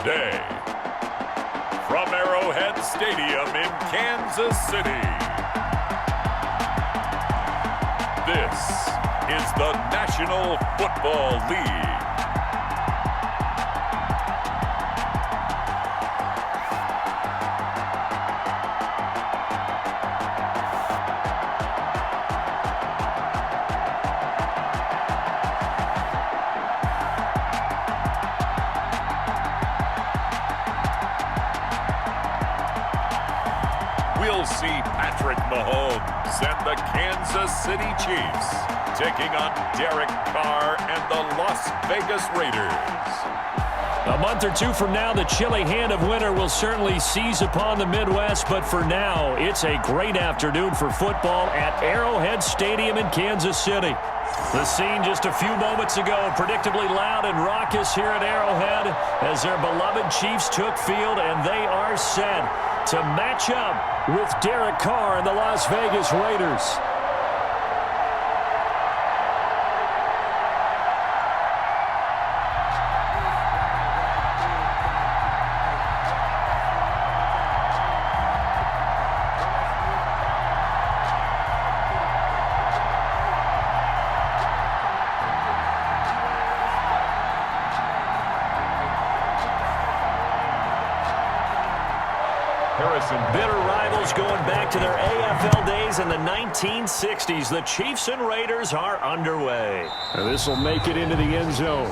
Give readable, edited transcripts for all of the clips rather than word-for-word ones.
today, from Arrowhead Stadium in Kansas City, this is the National Football League. We'll see Patrick Mahomes and the Kansas City Chiefs taking on Derek Carr and the Las Vegas Raiders. A month or two from now, the chilly hand of winter will certainly seize upon the Midwest, but for now, it's a great afternoon for football at Arrowhead Stadium in Kansas City. The scene just a few moments ago, predictably loud and raucous here at Arrowhead as their beloved Chiefs took field, and they are set to match up with Derek Carr and the Las Vegas Raiders. Bitter rivals going back to their AFL days in the 1960s. The Chiefs and Raiders are underway. And this will make it into the end zone.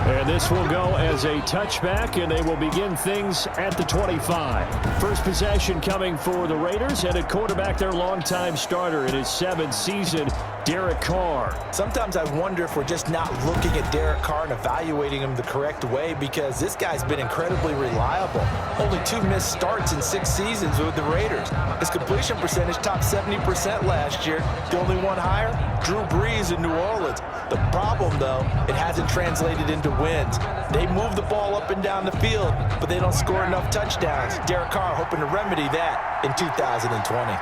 And this will go as a touchback, and they will begin things at the 25. First possession coming for the Raiders, and at quarterback, their longtime starter in his 7th season, Derek Carr. Sometimes I wonder if we're just not looking at Derek Carr and evaluating him the correct way, because this guy's been incredibly reliable. Only 2 missed starts in 6 seasons with the Raiders. His completion percentage topped 70% last year. The only one higher, Drew Brees in New Orleans. The problem, though, it hasn't translated into wins. They move the ball up and down the field, but they don't score enough touchdowns. Derek Carr hoping to remedy that in 2020.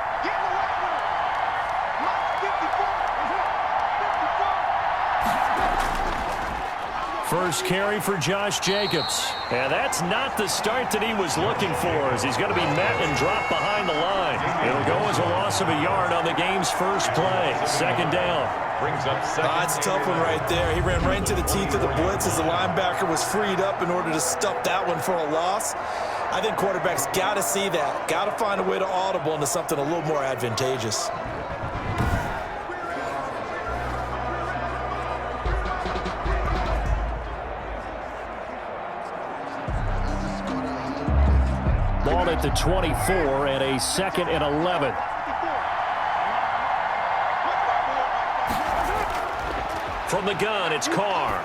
First carry for Josh Jacobs. And that's not the start that he was looking for, as he's going to be met and dropped behind the line. It'll go as a loss of a yard on the game's first play. Second down. Brings up second. That's a tough one right there. He ran right into the teeth of the blitz as the linebacker was freed up in order to stop that one for a loss. I think quarterbacks got to see that. Got to find a way to audible into something a little more advantageous. Ball at the 24 and a 2nd and 11. From the gun, it's Carr.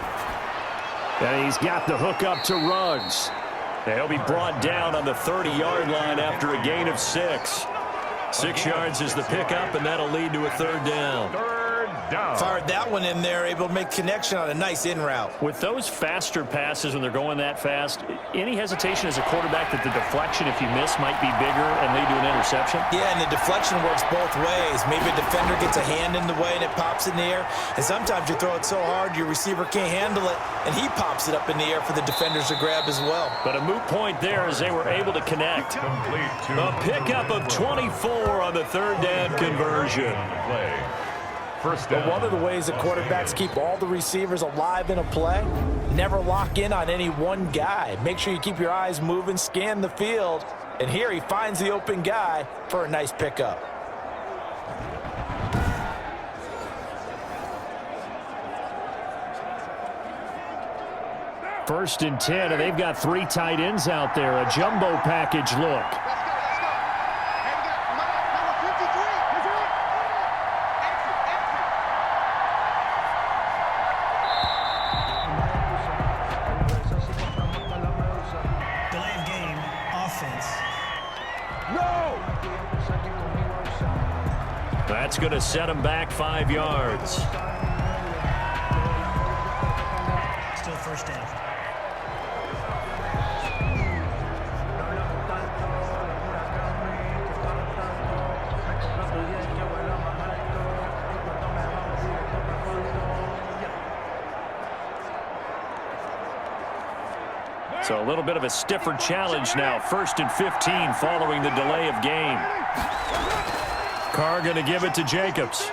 And he's got the hook up to Ruggs. And he'll be brought down on the 30-yard line after a gain of 6. 6 yards is the pickup, and that'll lead to a 3rd down. Fired that one in there, able to make connection on a nice in route. With those faster passes when they're going that fast, any hesitation as a quarterback that the deflection, if you miss, might be bigger and lead to an interception? Yeah, and the deflection works both ways. Maybe a defender gets a hand in the way and it pops in the air. And sometimes you throw it so hard your receiver can't handle it, and he pops it up in the air for the defenders to grab as well. But a moot point there as they were able to connect. A pickup of 24 on the 3rd down conversion. But one of the ways that quarterbacks keep all the receivers alive in a play, never lock in on any one guy. Make sure you keep your eyes moving, scan the field, and here he finds the open guy for a nice pickup. First and 10, and they've got 3 tight ends out there. A jumbo package look. That's going to set him back 5 yards. Still first down. So a little bit of a stiffer challenge now. 1st and 15 following the delay of game. Carr going to give it to Jacobs.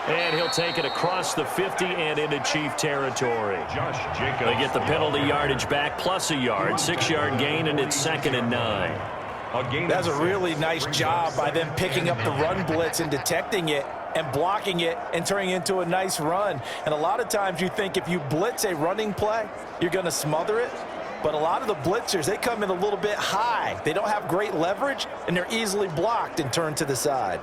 And he'll take it across the 50 and into Chief territory. They get the penalty yardage back plus a yard. 6-yard gain, and it's 2nd and 9. That's a really nice job by them picking up the run blitz and detecting it and blocking it and turning it into a nice run. And a lot of times you think if you blitz a running play, you're going to smother it. But a lot of the blitzers, they come in a little bit high. They don't have great leverage, and they're easily blocked and turned to the side.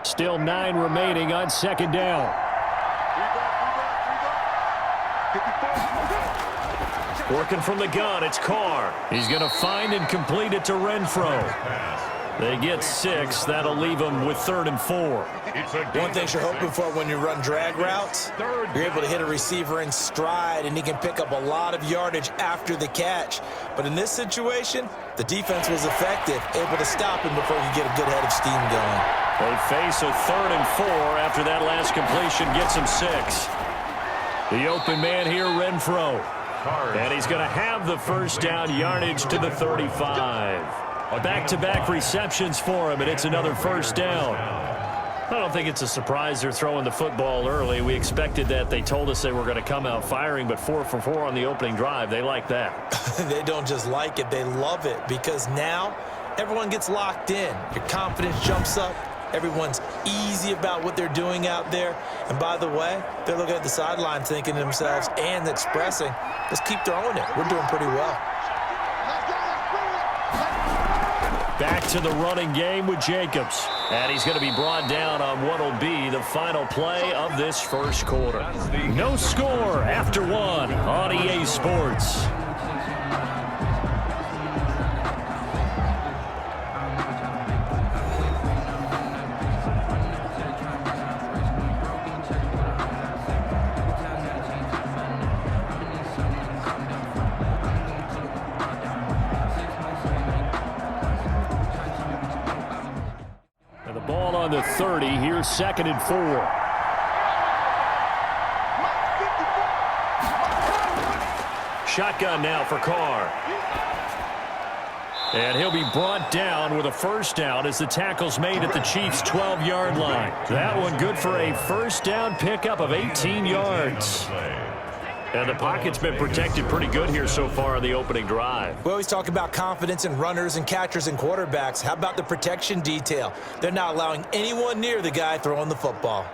Still 9 remaining on 2nd down. Working from the gun, it's Carr. He's going to find and complete it to Renfro. They get 6. That'll leave them with 3rd and 4. One thing you're hoping for when you run drag routes, you're able to hit a receiver in stride, and he can pick up a lot of yardage after the catch. But in this situation, the defense was effective, able to stop him before he could get a good head of steam going. They face a 3rd and 4 after that last completion gets him 6. The open man here, Renfro. And he's going to have the 1st down, yardage to the 35. Back-to-back receptions for him, and it's another 1st down. I don't think it's a surprise they're throwing the football early. We expected that. They told us they were going to come out firing, but 4 for 4 on the opening drive. They like that. They don't just like it. They love it because now everyone gets locked in. Your confidence jumps up. Everyone's easy about what they're doing out there. And by the way, they're looking at the sideline thinking to themselves and expressing, let's keep throwing it. We're doing pretty well. Back to the running game with Jacobs. And he's going to be brought down on what will be the final play of this 1st quarter. No score after 1 on EA Sports. On the 30, here's 2nd and 4. Shotgun now for Carr. And he'll be brought down with a 1st down as the tackle's made at the Chiefs' 12-yard line. That one good for a 1st down pickup of 18 yards. And the pocket's been protected pretty good here so far on the opening drive. We always talk about confidence in runners and catchers and quarterbacks. How about the protection detail? They're not allowing anyone near the guy throwing the football.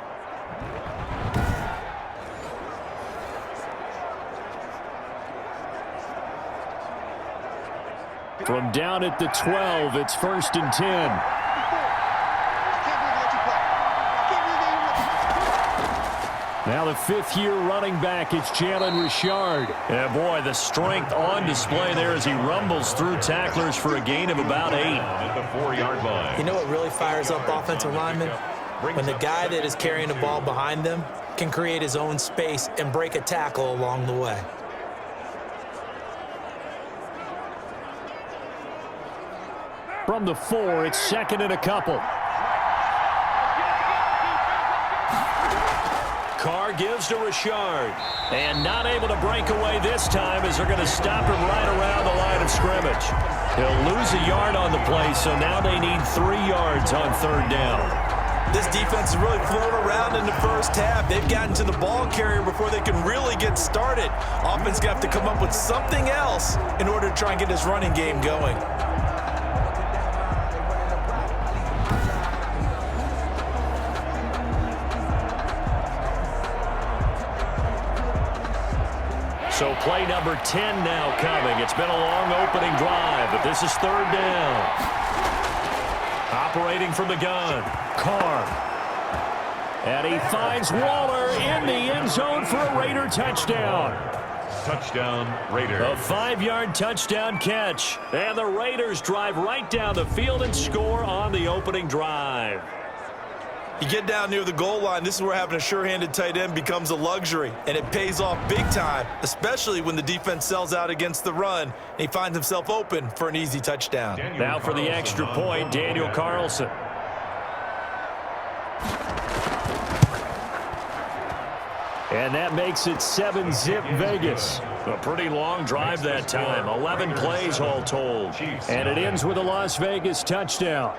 From down at the 12, it's 1st and 10. Now the 5th-year running back, it's Jalen Richard. And boy, the strength on display there as he rumbles through tacklers for a gain of about 8. At the 4-yard line. You know what really fires up offensive linemen? When the guy that is carrying the ball behind them can create his own space and break a tackle along the way. From the 4, it's 2nd and a couple. Carr gives to Richard. And not able to break away this time as they're going to stop him right around the line of scrimmage. He'll lose a yard on the play, so now they need 3 yards on 3rd down. This defense is really flown around in the 1st half. They've gotten to the ball carrier before they can really get started. Offense going to have to come up with something else in order to try and get this running game going. So play number 10 now coming. It's been a long opening drive, but this is 3rd down. Operating from the gun, Carr. And he finds Waller in the end zone for a Raider touchdown. Touchdown, Raiders. A 5-yard touchdown catch. And the Raiders drive right down the field and score on the opening drive. You get down near the goal line, this is where having a sure-handed tight end becomes a luxury, and it pays off big time, especially when the defense sells out against the run, and he finds himself open for an easy touchdown. Now for the extra point, Daniel Carlson. And that makes it 7-zip Vegas. A pretty long drive that time. 11 plays all told. And it ends with a Las Vegas touchdown.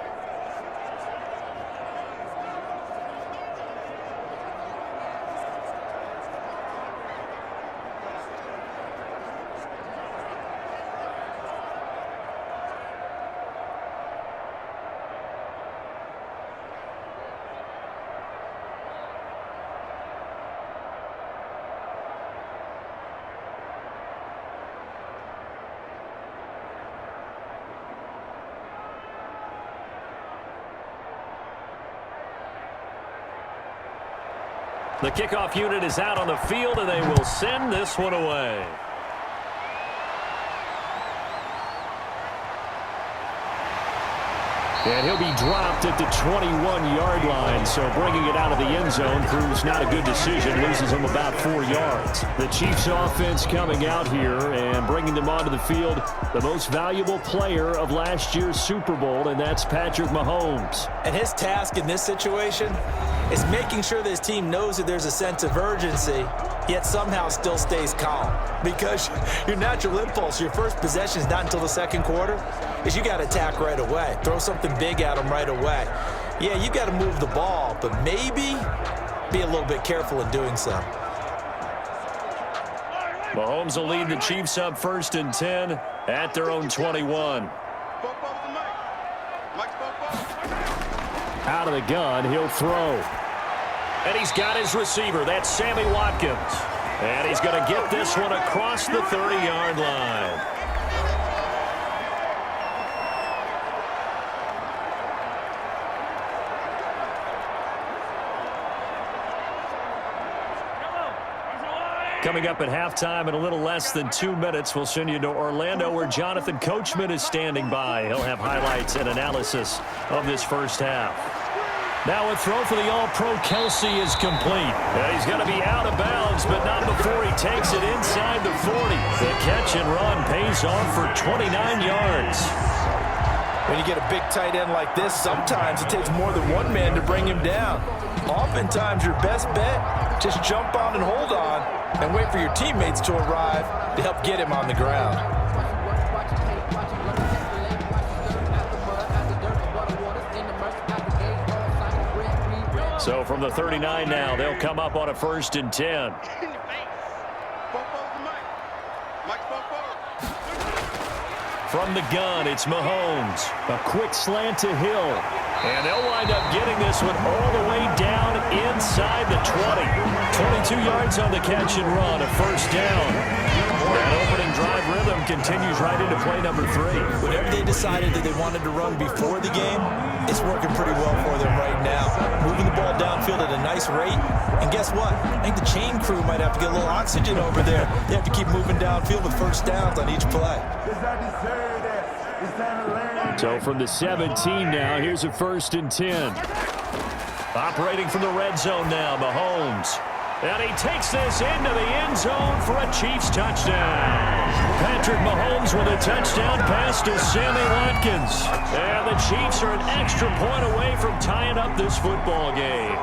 The kickoff unit is out on the field, and they will send this one away. And he'll be dropped at the 21-yard line, so bringing it out of the end zone proves not a good decision, loses him about 4 yards. The Chiefs offense coming out here and bringing them onto the field, the most valuable player of last year's Super Bowl, and that's Patrick Mahomes. And his task in this situation is making sure that his team knows that there's a sense of urgency, yet somehow still stays calm. Because your natural impulse, your first possession is not until the second quarter, is you got to attack right away. Throw something big at them right away. Yeah, you got to move the ball, but maybe be a little bit careful in doing so. Mahomes will lead the Chiefs up 1st and 10 at their own 21. Out of the gun, he'll throw. And he's got his receiver. That's Sammy Watkins. And he's going to get this one across the 30-yard line. Coming up at halftime in a little less than 2 minutes, we'll send you to Orlando where Jonathan Coachman is standing by. He'll have highlights and analysis of this first half. Now a throw for the All-Pro Kelsey is complete. And he's going to be out of bounds, but not before he takes it inside the 40. The catch and run pays off for 29 yards. When you get a big tight end like this, sometimes it takes more than one man to bring him down. Oftentimes your best bet, just jump on and hold on and wait for your teammates to arrive to help get him on the ground. So from the 39 now, they'll come up on a 1st and 10. From the gun, it's Mahomes. A quick slant to Hill. And they'll wind up getting this one all the way down inside the 20. 22 yards on the catch and run, a 1st down. That opening drive rhythm continues right into play number 3. Whatever they decided that they wanted to run before the game, it's working pretty well for them right now. Moving the ball downfield at a nice rate. And guess what? I think the chain crew might have to get a little oxygen over there. They have to keep moving downfield with 1st downs on each play. So from the 17 now, here's a 1st and 10. Operating from the red zone now, Mahomes. And he takes this into the end zone for a Chiefs touchdown. Patrick Mahomes with a touchdown pass to Sammy Watkins. And the Chiefs are an extra point away from tying up this football game.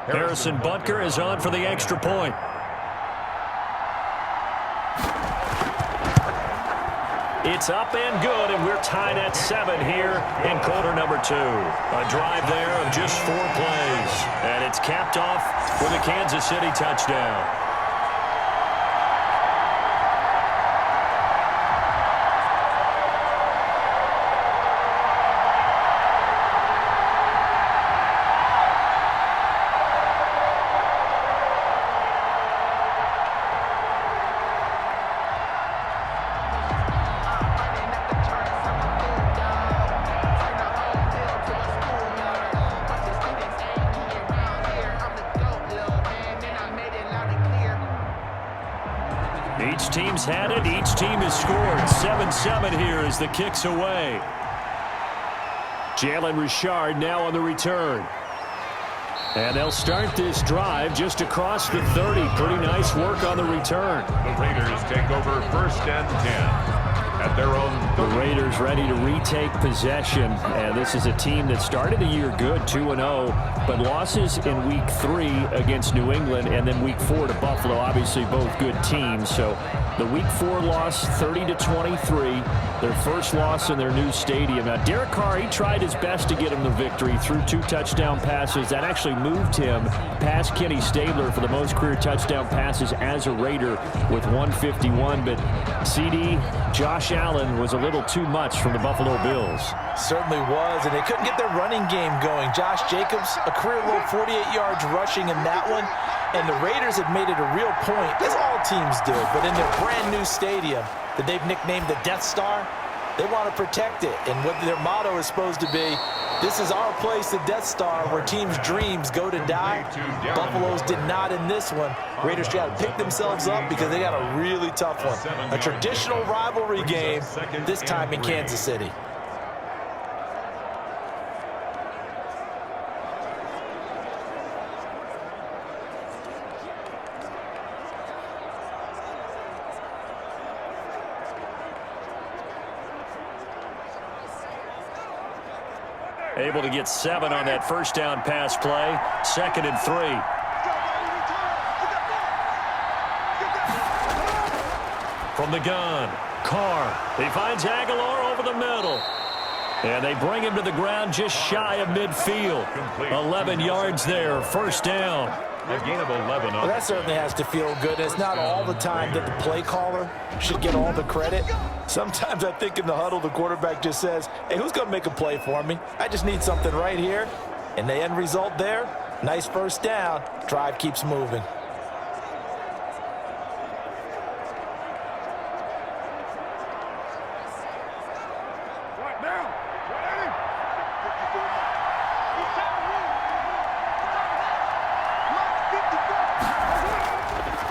Harrison Butker is on for the extra point. It's up and good, and we're tied at 7 here in quarter number 2. A drive there of just 4 plays, and it's capped off with a Kansas City touchdown. Each team's had it. Each team has scored. 7-7 here as the kick's away. Jalen Richard now on the return. And they'll start this drive just across the 30. Pretty nice work on the return. The Raiders take over 1st and 10 at their own 30. The Raiders ready to retake possession. And this is a team that started the year good, 2-0, but losses in Week 3 against New England and then Week 4 to Buffalo. Obviously both good teams. So the Week 4 loss, 30-23, their first loss in their new stadium. Now, Derek Carr, he tried his best to get him the victory through 2 touchdown passes. That actually moved him past Kenny Stabler for the most career touchdown passes as a Raider with 151. But CD, Josh Allen was a little too much from the Buffalo Bills. Certainly was, and they couldn't get their running game going. Josh Jacobs, a career-low 48 yards rushing in that one. And the Raiders have made it a real point, as all teams do, but in their brand-new stadium that they've nicknamed the Death Star, they want to protect it. And what their motto is supposed to be, this is our place, the Death Star, where teams' dreams go to die. Buffalo's did not in this one. Raiders got to pick themselves up because they got a really tough one. A traditional rivalry game, this time in Kansas City. Able to get 7 on that first down pass play. 2nd and 3. From the gun, Carr. He finds Aguilar over the middle. And they bring him to the ground just shy of midfield. 11 yards there, first down. A gain of 11. Well, that certainly has to feel good. It's not all the time that the play caller should get all the credit. Sometimes I think in the huddle, the quarterback just says, hey, who's going to make a play for me? I just need something right here. And the end result there, nice first down. Drive keeps moving.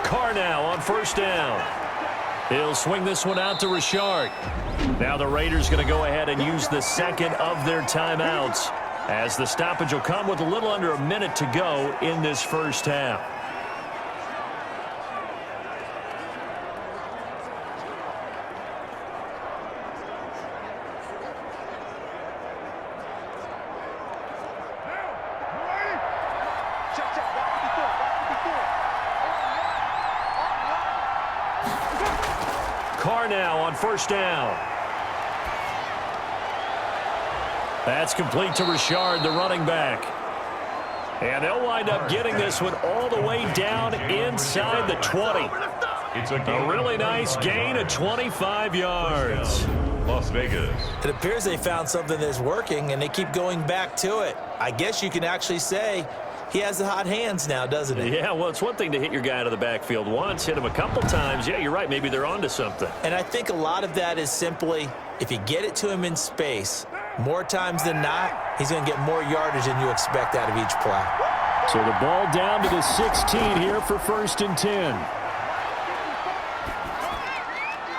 Carr now on first down. He'll swing this one out to Richard. Now the Raiders going to go ahead and use the second of their timeouts, as the stoppage will come with a little under a minute to go in this first half. Carr now on first down. That's complete to Richard, the running back. And they'll wind up getting this one all the way down inside the 20. It's a really nice gain of 25 yards. Las Vegas. It appears they found something that's working, and they keep going back to it. I guess you can actually say he has the hot hands now, doesn't he? Yeah, well, it's one thing to hit your guy out of the backfield once, hit him a couple times. Yeah, you're right. Maybe they're onto something. And I think a lot of that is simply, if you get it to him in space, more times than not, he's going to get more yardage than you expect out of each play. So the ball down to the 16 here for 1st and 10.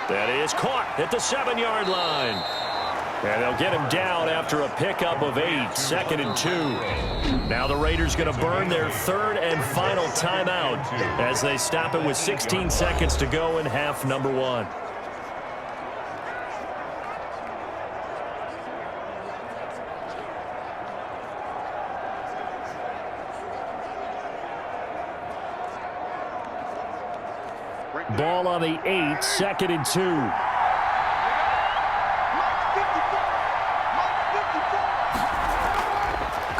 That is caught at the 7-yard line. And they'll get him down after a pickup of 8, 2nd and 2. Now the Raiders going to burn their 3rd and final timeout as they stop it with 16 seconds to go in half number 1. Ball on the 8, 2nd and 2.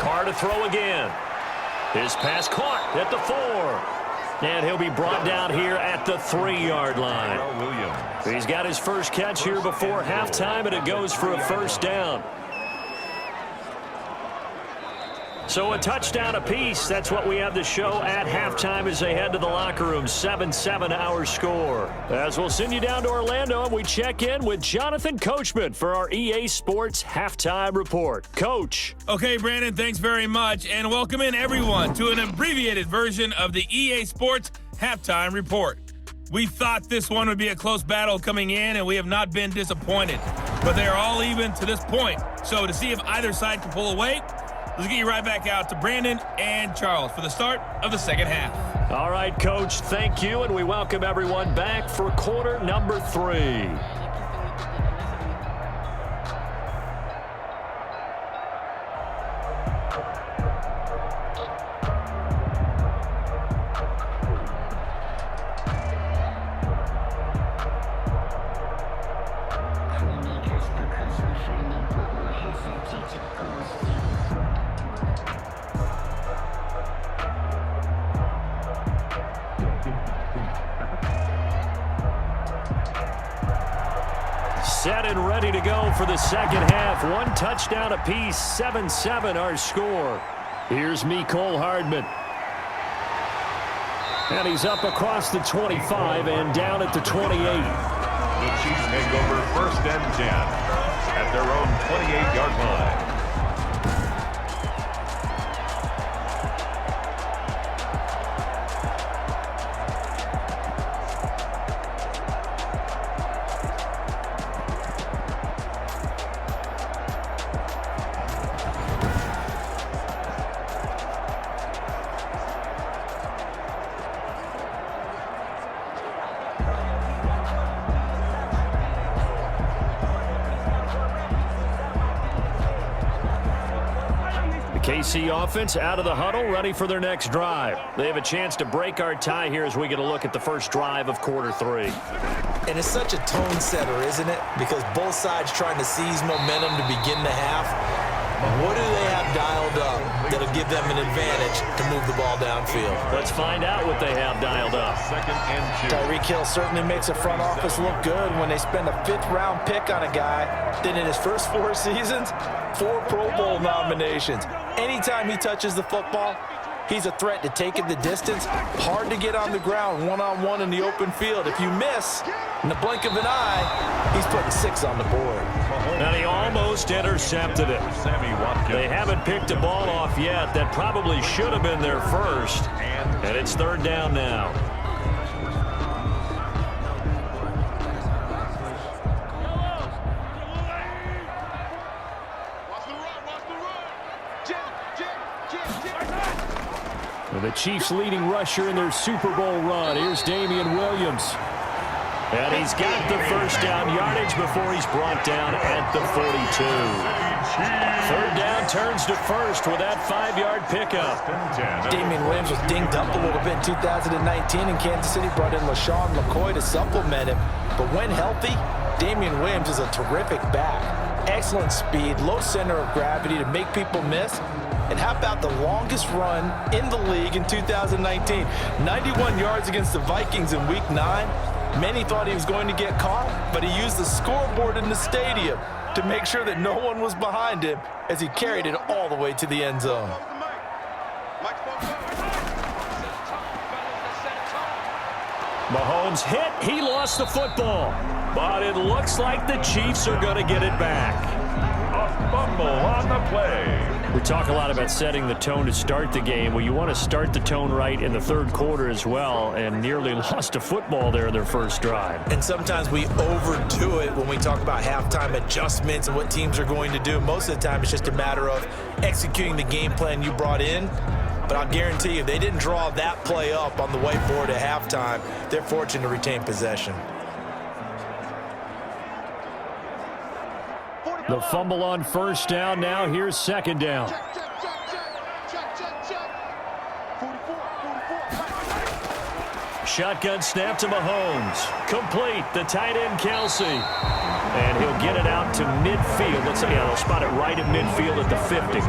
Carr to throw again. His pass caught at the 4. And he'll be brought down here at the 3-yard line. He's got his first catch here before halftime, and it goes for a first down. So a touchdown apiece. That's what we have to show at halftime as they head to the locker room. 7-7 our score. As we'll send you down to Orlando, and we check in with Jonathan Coachman for our EA Sports Halftime Report. Coach. Okay, Brandon, thanks very much. And welcome in, everyone, to an abbreviated version of the EA Sports Halftime Report. We thought this one would be a close battle coming in, and we have not been disappointed. but they are all even to this point. So to see if either side can pull away, let's get you right back out to Brandon and Charles for the start of the second half. All right, Coach, thank you, and we welcome everyone back for quarter number 3. Set and ready to go for the second half. 1 touchdown apiece, 7-7 our score. Here's Mecole Hardman. And he's up across the 25 and down at the 28. The Chiefs take over 1st and 10 at their own 28-yard line. KC offense out of the huddle, ready for their next drive. They have a chance to break our tie here as we get a look at the first drive of quarter 3. And it's such a tone setter, isn't it? Because both sides trying to seize momentum to begin the half. What do they have dialed up that'll give them an advantage to move the ball downfield? Let's find out what they have dialed up. 2nd and 2. Tyreek Hill certainly makes a front office look good when they spend a 5th-round pick on a guy. Then in his first 4 seasons, 4 Pro Bowl nominations. Anytime he touches the football, he's a threat to take it the distance. Hard to get on the ground one-on-one in the open field. If you miss, in the blink of an eye, he's putting 6 on the board. And he almost intercepted it. They haven't picked a ball off yet. That probably should have been their first. And it's 3rd down now. The Chiefs' leading rusher in their Super Bowl run. Here's Damian Williams. And he's got the first down yardage before he's brought down at the 42. 3rd down turns to 1st with that 5-yard pickup. Damian Williams was dinged up a little bit in 2019, and Kansas City brought in LaShawn McCoy to supplement him. But when healthy, Damian Williams is a terrific back. Excellent speed, low center of gravity to make people miss. And how about the longest run in the league in 2019? 91 yards against the Vikings in Week 9. Many thought he was going to get caught, but he used the scoreboard in the stadium to make sure that no one was behind him as he carried it all the way to the end zone. Mahomes hit. He lost the football. But it looks like the Chiefs are going to get it back. A fumble on the play. We talk a lot about setting the tone to start the game. Well, you want to start the tone right in the 3rd quarter as well, and nearly lost a football there in their first drive. And sometimes we overdo it when we talk about halftime adjustments and what teams are going to do. Most of the time, it's just a matter of executing the game plan you brought in. But I'll guarantee you, they didn't draw that play up on the whiteboard at halftime. They're fortunate to retain possession. The fumble on 1st down. Now here's 2nd down. Shotgun snap to Mahomes. Complete. The tight end, Kelsey. And he'll get it out to midfield. They'll spot it right at midfield at the 50.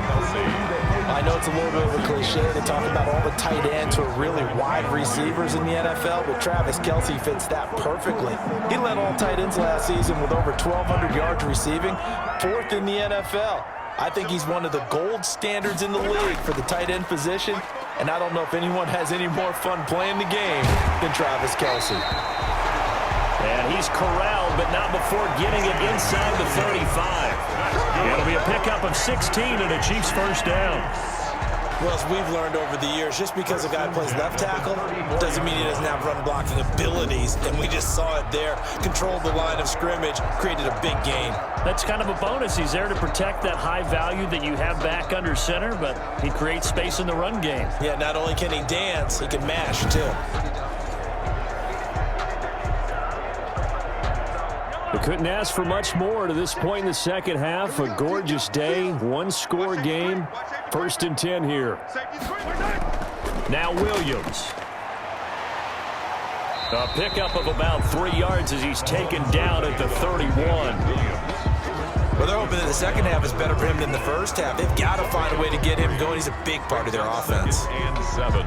I know it's a little bit of a cliche to talk about all the tight ends who are really wide receivers in the NFL, but Travis Kelce fits that perfectly. He led all tight ends last season with over 1,200 yards receiving, 4th in the NFL. I think he's one of the gold standards in the league for the tight end position, and I don't know if anyone has any more fun playing the game than Travis Kelce. And he's corralled, but not before getting it inside the 35. It'll be a pickup of 16 and a Chiefs first down. Well, as we've learned over the years, just because a guy plays left tackle doesn't mean he doesn't have run blocking abilities, and we just saw it there. Controlled the line of scrimmage, created a big gain. That's kind of a bonus. He's there to protect that high value that you have back under center, but he creates space in the run game. Yeah, not only can he dance, he can mash, too. We couldn't ask for much more to this point in the second half. A gorgeous day, one-score game. 1st and 10 here. Now Williams. A pickup of about 3 yards as he's taken down at the 31. Well, they're hoping that the second half is better for him than the first half. They've got to find a way to get him going. He's a big part of their offense. And 7.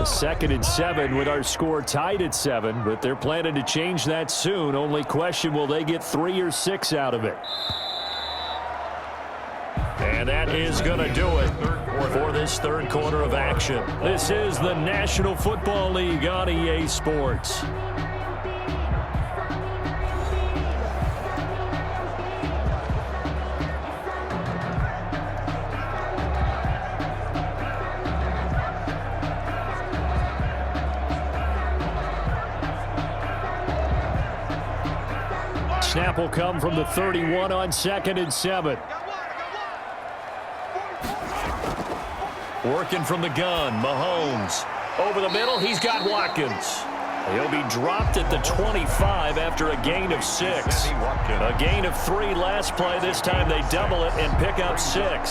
2nd and 7 with our score tied at 7, but they're planning to change that soon. Only question, will they get 3 or 6 out of it? And that is going to do it for this third quarter of action. This is the National Football League on EA Sports. Snap will come from the 31 on 2nd and 7. Working from the gun, Mahomes. Over the middle, he's got Watkins. He'll be dropped at the 25 after a gain of 6. A gain of 3 last play. This time they double it and pick up 6.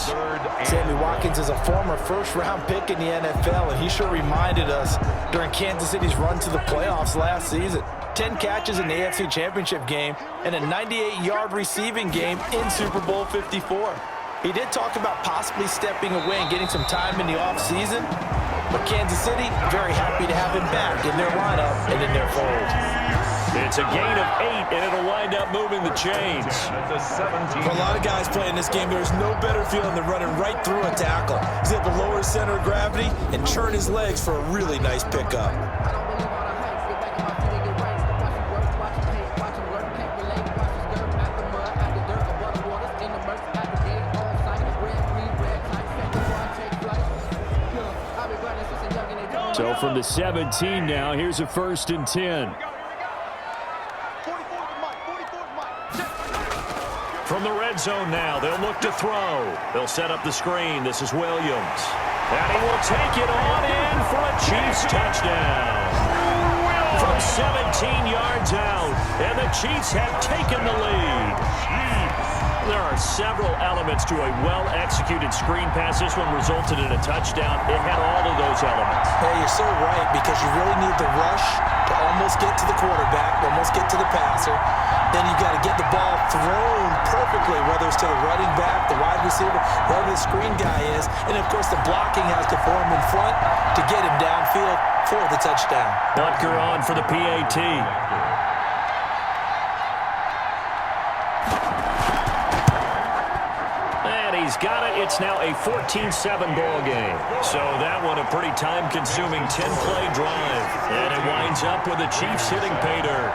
Sammy Watkins is a former first-round pick in the NFL, and he sure reminded us during Kansas City's run to the playoffs last season. 10 catches in the AFC Championship game and a 98-yard receiving game in Super Bowl 54. He did talk about possibly stepping away and getting some time in the offseason, but Kansas City very happy to have him back in their lineup and in their fold. It's a gain of 8, and it'll wind up moving the chains. For a lot of guys playing this game, there's no better feeling than running right through a tackle. He's able to lower his center of gravity and churn his legs for a really nice pickup. So from the 17 now, here's a 1st and 10. From the red zone now, they'll look to throw. They'll set up the screen. This is Williams. And he will take it on in for a Chiefs touchdown. From 17 yards out, and the Chiefs have taken the lead. There are several elements to a well-executed screen pass. This one resulted in a touchdown. It had all of those elements. Hey, you're so right, because you really need the rush to almost get to the quarterback, almost get to the passer. Then you got to get the ball thrown perfectly, whether it's to the running back, the wide receiver, whoever the screen guy is. And, of course, the blocking has to form in front to get him downfield for the touchdown. Butker on for the PAT. He's got it. It's now a 14-7 ball game. So that one a pretty time-consuming 10-play drive. And it winds up with the Chiefs hitting pay dirt.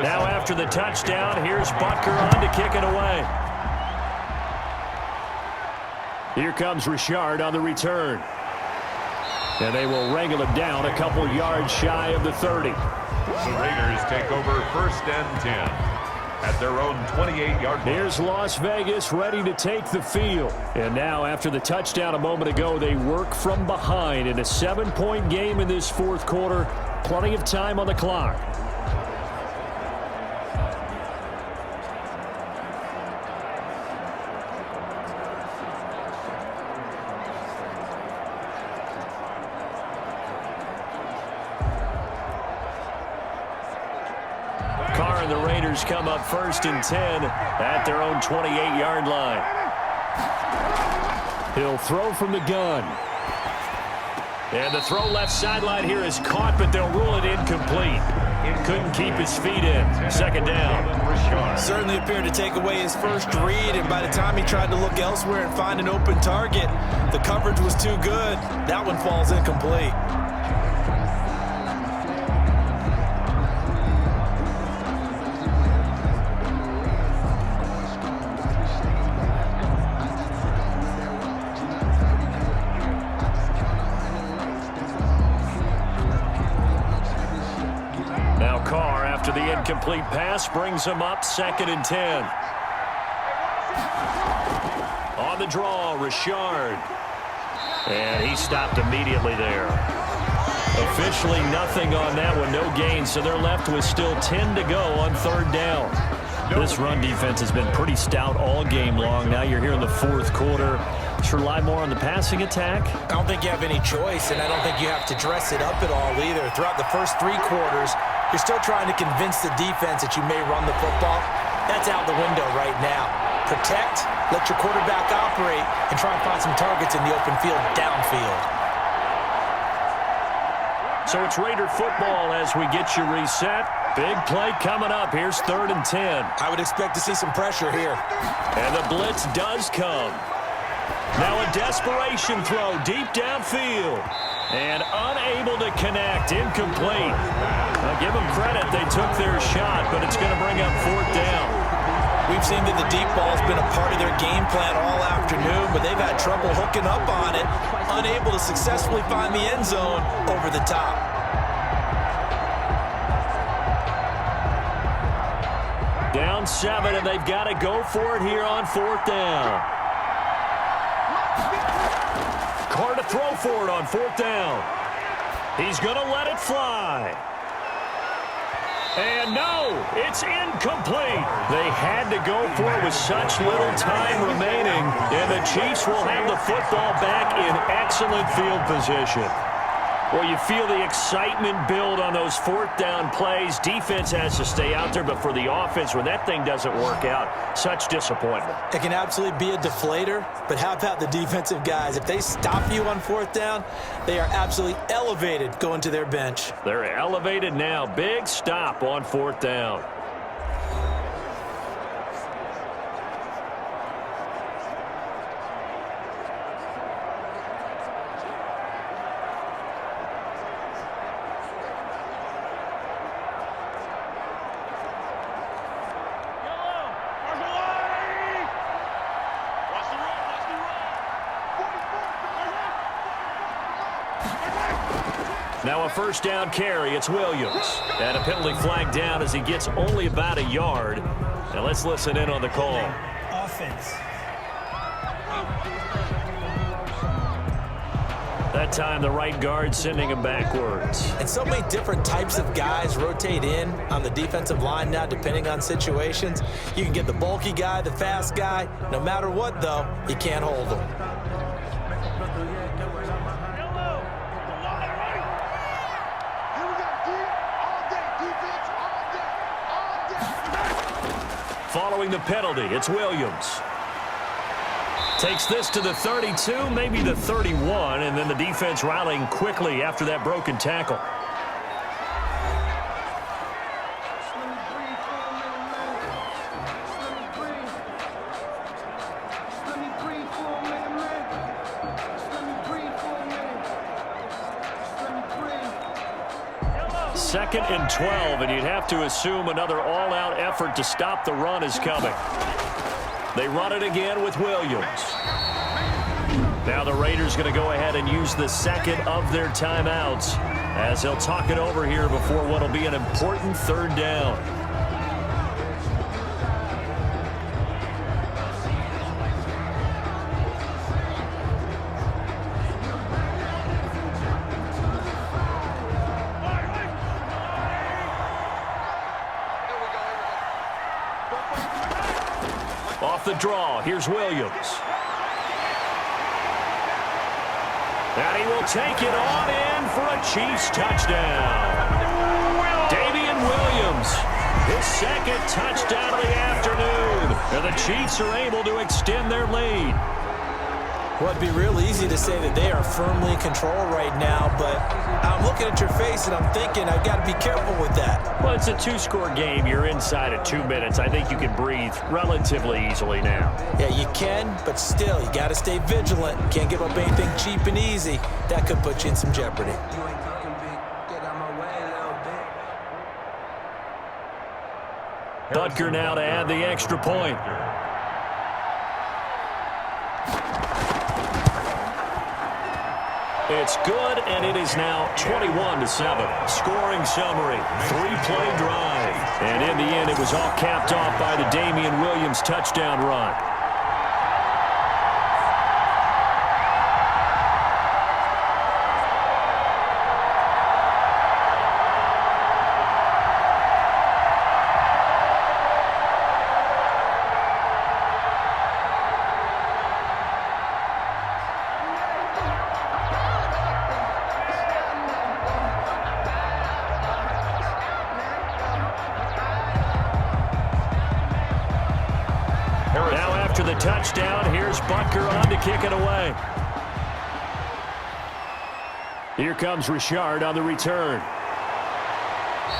Now after the touchdown, here's Butker on to kick it away. Here comes Richard on the return. And they will wrangle him down a couple yards shy of the 30. The Raiders take over 1st and 10 at their own 28-yard line. Here's Las Vegas ready to take the field. And now after the touchdown a moment ago, they work from behind in a 7-point game in this 4th quarter. Plenty of time on the clock. The Raiders come up 1st and 10 at their own 28-yard line. He'll throw from the gun. And the throw left sideline here is caught, but they'll rule it incomplete. Couldn't keep his feet in. Second down. Certainly appeared to take away his first read, and by the time he tried to look elsewhere and find an open target, the coverage was too good. That one falls incomplete. The incomplete pass brings him up 2nd and 10. On the draw, Richard. And he stopped immediately there. Officially nothing on that one, no gain, so they're left with still 10 to go on 3rd down. This run defense has been pretty stout all game long. Now you're here in the 4th quarter. Just rely more on the passing attack. I don't think you have any choice, and I don't think you have to dress it up at all either. Throughout the first 3 quarters, you're still trying to convince the defense that you may run the football. That's out the window right now. Protect, let your quarterback operate, and try and find some targets in the open field downfield. So it's Raider football as we get you reset. Big play coming up. Here's 3rd and 10. I would expect to see some pressure here. And the blitz does come. Now a desperation throw deep downfield. And unable to connect. Incomplete. Now give them credit. They took their shot, but it's going to bring up 4th down. We've seen that the deep ball's been a part of their game plan all afternoon, but they've had trouble hooking up on it, unable to successfully find the end zone over the top. Down 7, and they've got to go for it here on 4th down. Carr to throw for it on 4th down. He's going to let it fly. And no, it's incomplete. They had to go for it with such little time remaining, and the Chiefs will have the football back in excellent field position. Well, you feel the excitement build on those 4th down plays. Defense has to stay out there, but for the offense, when that thing doesn't work out, such disappointment. It can absolutely be a deflator, but how about the defensive guys? If they stop you on 4th down, they are absolutely elevated going to their bench. They're elevated now. Big stop on 4th down. Now a 1st down carry. It's Williams. And a penalty flag down as he gets only about a yard. Now let's listen in on the call. Offense. That time the right guard sending him backwards. And so many different types of guys rotate in on the defensive line now depending on situations. You can get the bulky guy, the fast guy. No matter what, though, you can't hold them. Following the penalty, it's Williams. Takes this to the 32, maybe the 31, and then the defense rallying quickly after that broken tackle. Second and 12, and you'd have to assume another all-out effort to stop the run is coming. They run it again with Williams. Now the Raiders going to go ahead and use the second of their timeouts as they'll talk it over here before what will be an important 3rd down. Off the draw, here's Williams. And he will take it on in for a Chiefs touchdown. Damian Williams, his 2nd touchdown of the afternoon. And the Chiefs are able to extend their lead. Well, it'd be real easy to say that they are firmly in control right now, but I'm looking at your face and I'm thinking I've got to be careful with that. Well, it's a two-score game. You're inside of 2 minutes. I think you can breathe relatively easily now. Yeah, you can, but still, you got to stay vigilant. Can't give up anything cheap and easy. That could put you in some jeopardy. Butker now to add the extra point. It's good, and it is now 21-7. Scoring summary, 3-play drive. And in the end, it was all capped off by the Damian Williams touchdown run. Now after the touchdown, here's Butker on to kick it away. Here comes Richard on the return.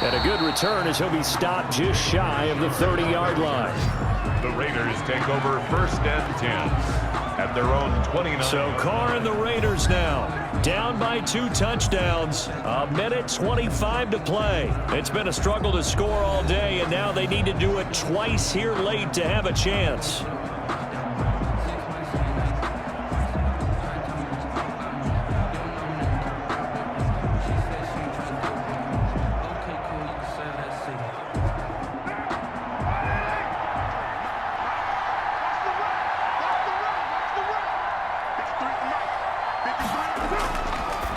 And a good return as he'll be stopped just shy of the 30-yard line. The Raiders take over 1st and 10 at their own 29. So Carr and the Raiders now down by 2 touchdowns. 1:25 to play. It's been a struggle to score all day, and now they need to do it twice here late to have a chance.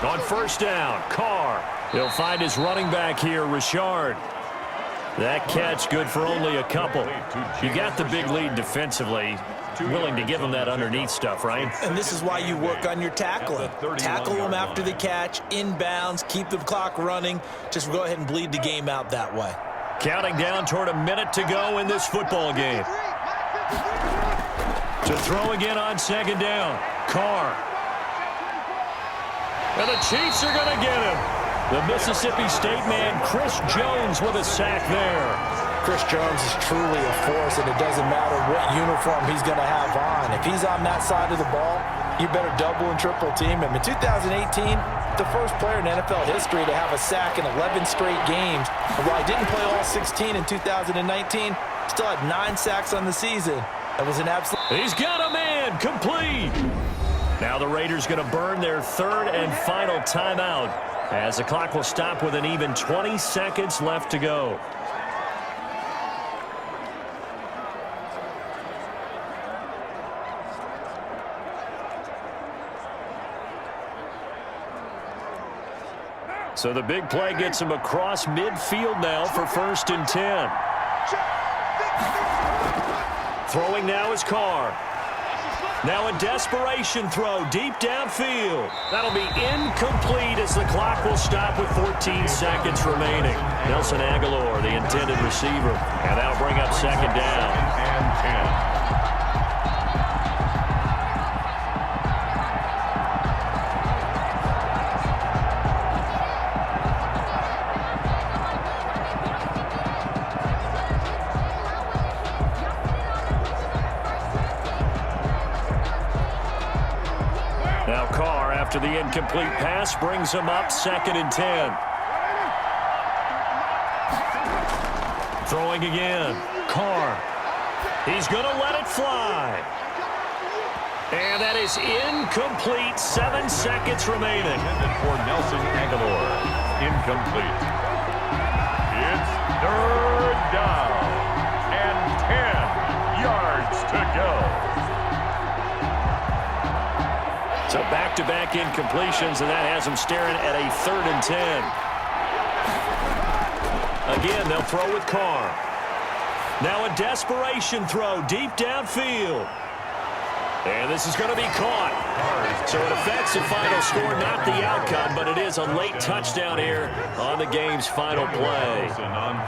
On 1st down, Carr. He'll find his running back here, Richard. That catch good for only a couple. You got the big lead defensively. Willing to give him that underneath stuff, right? And this is why you work on your tackling. Tackle them after the catch, inbounds, keep the clock running. Just go ahead and bleed the game out that way. Counting down toward a minute to go in this football game. To throw again on 2nd down, Carr. And the Chiefs are going to get him. The Mississippi State man, Chris Jones, with a sack there. Chris Jones is truly a force, and it doesn't matter what uniform he's going to have on. If he's on that side of the ball, you better double and triple team him. In 2018, the first player in NFL history to have a sack in 11 straight games. And while he didn't play all 16 in 2019, still had 9 sacks on the season. That was an absolute... He's got a man, complete. Now the Raiders going to burn their 3rd and final timeout as the clock will stop with an even 20 seconds left to go. So the big play gets him across midfield now for 1st and 10. Throwing now is Carr. Now a desperation throw deep downfield. That'll be incomplete as the clock will stop with 14 seconds remaining. Nelson Aguilar, the intended receiver. And that'll bring up 2nd down. And 10. Now Carr, after the incomplete pass, brings him up 2nd and 10. Throwing again. Carr. He's going to let it fly. And that is incomplete. 7 seconds remaining. Intended for Nelson Aguilar. Incomplete. It's 3rd down and 10 yards to go. So back-to-back incompletions, and that has them staring at a 3rd and 10. Again, they'll throw with Carr. Now a desperation throw deep downfield. And this is going to be caught. So it affects the final score, not the outcome, but it is a late touchdown here on the game's final play.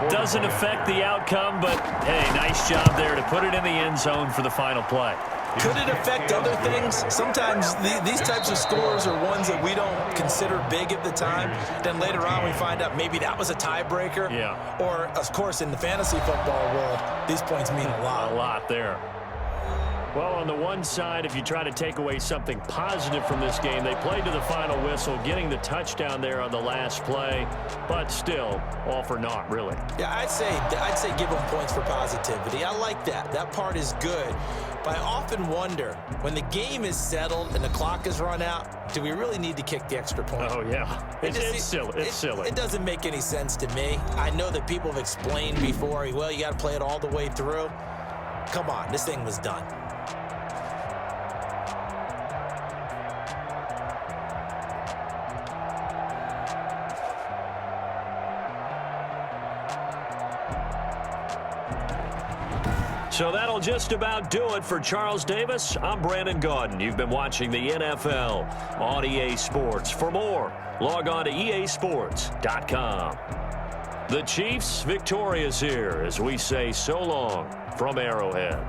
Doesn't affect the outcome, but, hey, nice job there to put it in the end zone for the final play. Could it affect other things? Sometimes these types of scores are ones that we don't consider big at the time. Then later on we find out maybe that was a tiebreaker. Yeah. Or, of course, in the fantasy football world, these points mean a lot. A lot there. Well, on the one side, if you try to take away something positive from this game, they played to the final whistle, getting the touchdown there on the last play, but still, all for naught, really. Yeah, I'd say give them points for positivity. I like that. That part is good. But I often wonder, when the game is settled and the clock is run out, do we really need to kick the extra point? Oh, yeah. It's silly. It's silly. It doesn't make any sense to me. I know that people have explained before, well, you got to play it all the way through. Come on, this thing was done. So that'll just about do it for Charles Davis. I'm Brandon Gaudin. You've been watching the NFL on EA Sports. For more, log on to easports.com. The Chiefs victorious here as we say so long from Arrowhead.